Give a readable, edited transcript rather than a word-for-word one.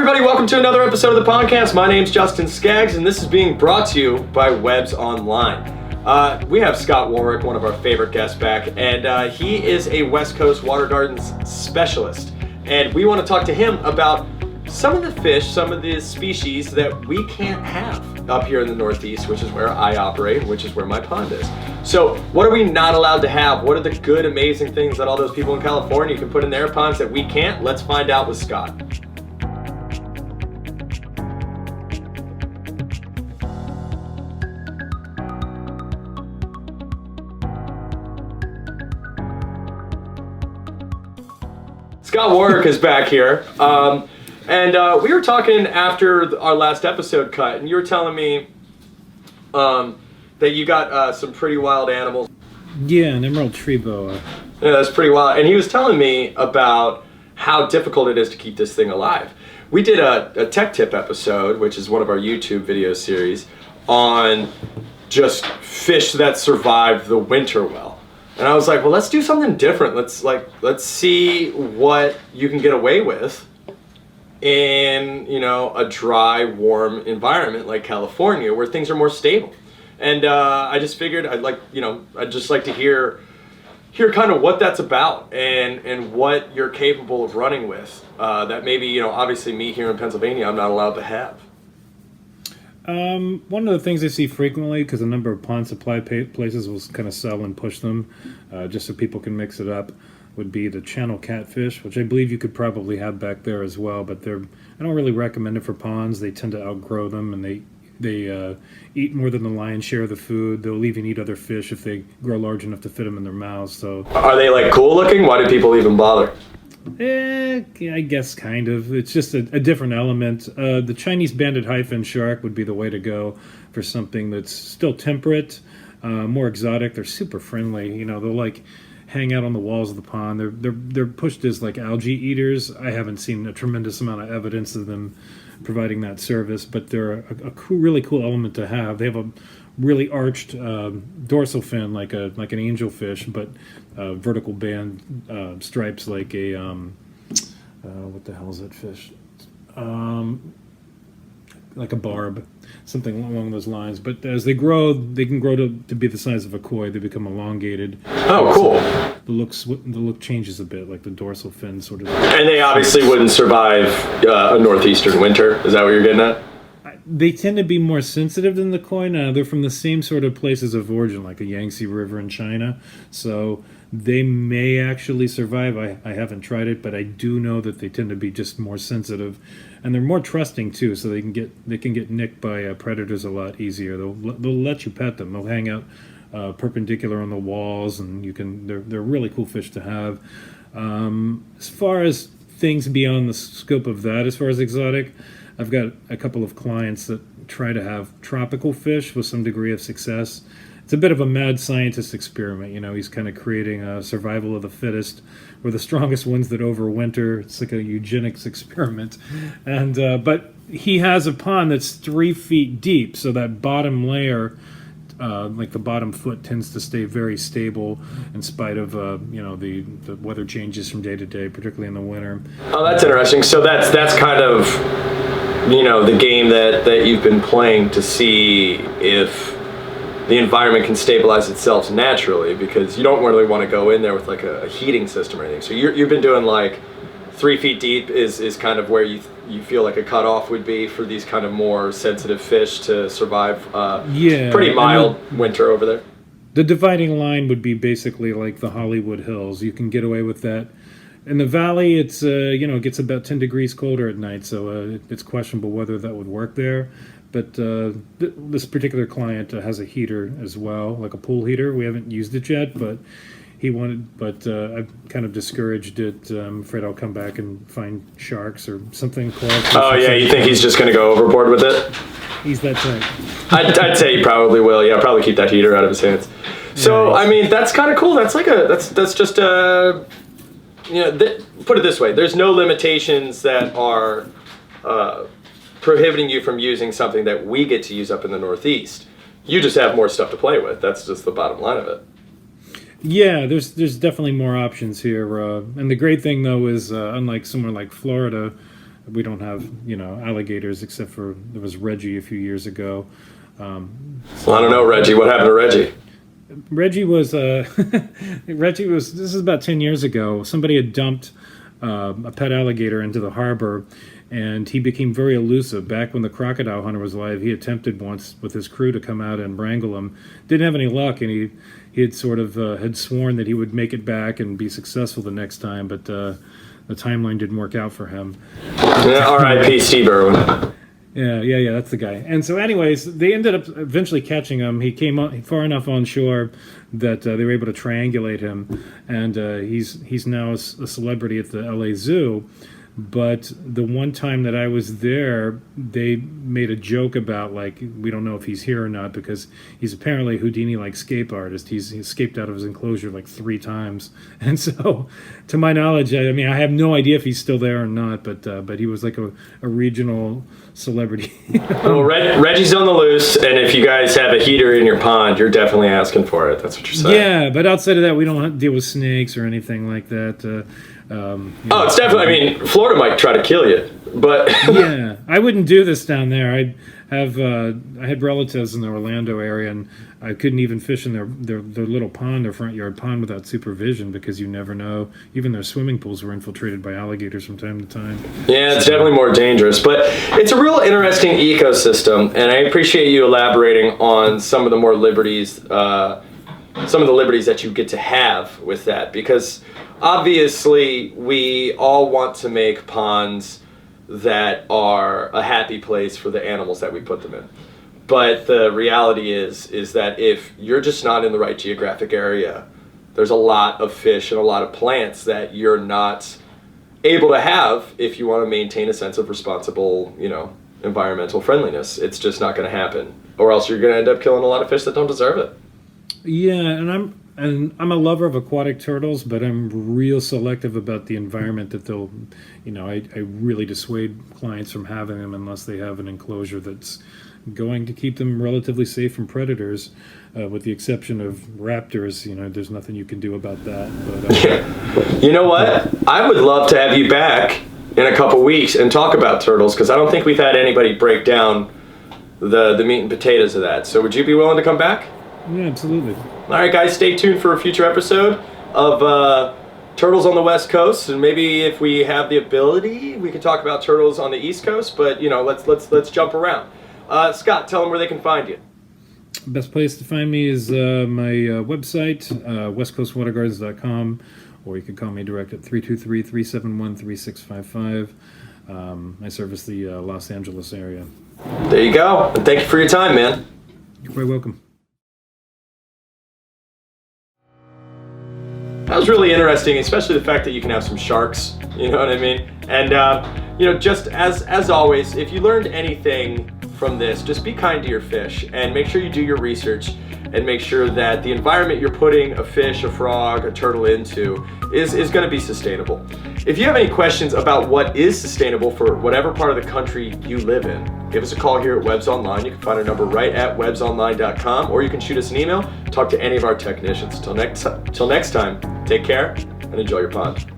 everybody, welcome to another episode of the PondCast. My name's Justin Skaggs, and this is being brought to you by Webs Online. We have Scott Warrick, one of our favorite guests, back, and he is a West Coast water gardens specialist. And we want to talk to him about some of the fish, some of the species that we can't have up here in the Northeast, which is where I operate, which is where my pond is. So what are we not allowed to have? What are the good, amazing things that all those people in California can put in their ponds that we can't? Let's find out with Scott. Scott Warrick is back here, and we were talking after our last episode cut, and you were telling me that you got some pretty wild animals. Yeah, an emerald tree boa. Yeah, that's pretty wild. And he was telling me about how difficult it is to keep this thing alive. We did a tech tip episode, which is one of our YouTube video series, on just fish that survive the winter well. And I was like, well, let's do something different. Let's see what you can get away with in, a dry, warm environment like California where things are more stable. And I just figured I'd just like to hear kind of what that's about and what you're capable of running with that maybe, obviously me here in Pennsylvania, I'm not allowed to have. One of the things I see frequently, because a number of pond supply places will kind of sell and push them, just so people can mix it up, would be the channel catfish, which I believe you could probably have back there as well. But I don't really recommend it for ponds. They tend to outgrow them, and they eat more than the lion's share of the food. They'll even eat other fish if they grow large enough to fit them in their mouths. So, are they cool looking? Why do people even bother? I guess kind of. It's just a different element. The Chinese banded hyphen shark would be the way to go for something that's still temperate, more exotic. They're super friendly. They'll hang out on the walls of the pond. They're pushed as algae eaters. I haven't seen a tremendous amount of evidence of them providing that service, but they're a really cool element to have. They have a really arched dorsal fin like an angelfish, but vertical band stripes like a what the hell is that fish? Like a barb, something along those lines. But as they grow, they can grow to be the size of a koi. They become elongated. Oh, cool. So the look changes a bit, like the dorsal fin sort of. And they obviously wouldn't survive a northeastern winter. Is that what you're getting at? They tend to be more sensitive than the koi now. They're from the same sort of places of origin, like the Yangtze River in China. So they may actually survive. I haven't tried it, but I do know that they tend to be just more sensitive. And they're more trusting, too, so they can get nicked by predators a lot easier. They'll let you pet them. They'll hang out perpendicular on the walls, and they're really cool fish to have. As far as things beyond the scope of that, as far as exotic, I've got a couple of clients that try to have tropical fish with some degree of success. It's a bit of a mad scientist experiment. He's kind of creating a survival of the fittest. We're the strongest ones that overwinter. It's like a eugenics experiment. And but he has a pond that's 3 feet deep, so that bottom layer, like the bottom foot, tends to stay very stable in spite of the weather changes from day to day, particularly in the winter. Oh, that's interesting. So that's kind of the game that you've been playing to see if the environment can stabilize itself naturally, because you don't really want to go in there with a heating system or anything. So you've been doing 3 feet deep is kind of where you feel like a cutoff would be for these kind of more sensitive fish to survive pretty mild winter over there. The dividing line would be basically like the Hollywood Hills. You can get away with that. In the valley, it's it gets about 10 degrees colder at night, so it's questionable whether that would work there. But this particular client has a heater as well, like a pool heater. We haven't used it yet, but I've kind of discouraged it. I'm afraid I'll come back and find sharks or something. Oh yeah, you think he's just going to go overboard with it? He's that type. I'd say he probably will. Yeah, probably keep that heater out of his hands. So I mean, that's kind of cool. That's that's just a. Put it this way, there's no limitations that are prohibiting you from using something that we get to use up in the Northeast. You just have more stuff to play with. That's just the bottom line of it. Yeah, there's definitely more options here. And the great thing, though, is unlike somewhere like Florida, We don't have, alligators except for there was Reggie a few years ago. Well, I don't know, Reggie. What happened to Reggie? Reggie was this is about 10 years ago. Somebody had dumped a pet alligator into the harbor, and he became very elusive. Back when the crocodile hunter was alive, he attempted once with his crew to come out and wrangle him. Didn't have any luck, and he had sort of had sworn that he would make it back and be successful the next time, but the timeline didn't work out for him. Yeah, R.I.P. Steve Irwin. Yeah, that's the guy. And so anyways, they ended up eventually catching him. He came far enough on shore that they were able to triangulate him, and he's now a celebrity at the LA Zoo. But the one time that I was there, they made a joke about, like, we don't know if he's here or not because he's apparently a Houdini-like escape artist. He's escaped out of his enclosure like 3 times. And so, to my knowledge, I mean, I have no idea if he's still there or not, but he was like a regional celebrity. Well, Reggie's on the loose, and if you guys have a heater in your pond, you're definitely asking for it. That's what you're saying. Yeah, but outside of that, we don't deal with snakes or anything like that. It's definitely. I mean, Florida might try to kill you, but yeah, I wouldn't do this down there. I had relatives in the Orlando area, and I couldn't even fish in their little pond, their front yard pond, without supervision because you never know. Even their swimming pools were infiltrated by alligators from time to time. Yeah, it's definitely more dangerous, but it's a real interesting ecosystem, and I appreciate you elaborating on some of the more liberties, some of the liberties that you get to have with that, because obviously we all want to make ponds that are a happy place for the animals that we put them in. But the reality is that if you're just not in the right geographic area, there's a lot of fish and a lot of plants that you're not able to have if you want to maintain a sense of responsible, environmental friendliness. It's just not going to happen, or else you're going to end up killing a lot of fish that don't deserve it. Yeah, and I'm a lover of aquatic turtles, but I'm real selective about the environment that they'll, I really dissuade clients from having them unless they have an enclosure that's going to keep them relatively safe from predators, with the exception of raptors. There's nothing you can do about that. But you know what? I would love to have you back in a couple weeks and talk about turtles, because I don't think we've had anybody break down the meat and potatoes of that. So would you be willing to come back? Yeah, absolutely. All right, guys, stay tuned for a future episode of turtles on the West Coast, and maybe if we have the ability, we can talk about turtles on the East Coast. But let's jump around. Scott, tell them where they can find you. Best place to find me is my website, westcoastwatergardens.com, or you can call me direct at 323-371-3655. I service the Los Angeles area. There you go, and thank you for your time, man. You're very welcome. That was really interesting, especially the fact that you can have some sharks, you know what I mean? And, just as always, if you learned anything from this, just be kind to your fish and make sure you do your research and make sure that the environment you're putting a fish, a frog, a turtle into is going to be sustainable. If you have any questions about what is sustainable for whatever part of the country you live in, give us a call here at Webs Online. You can find our number right at websonline.com, or you can shoot us an email, talk to any of our technicians. Till next time, take care and enjoy your pond.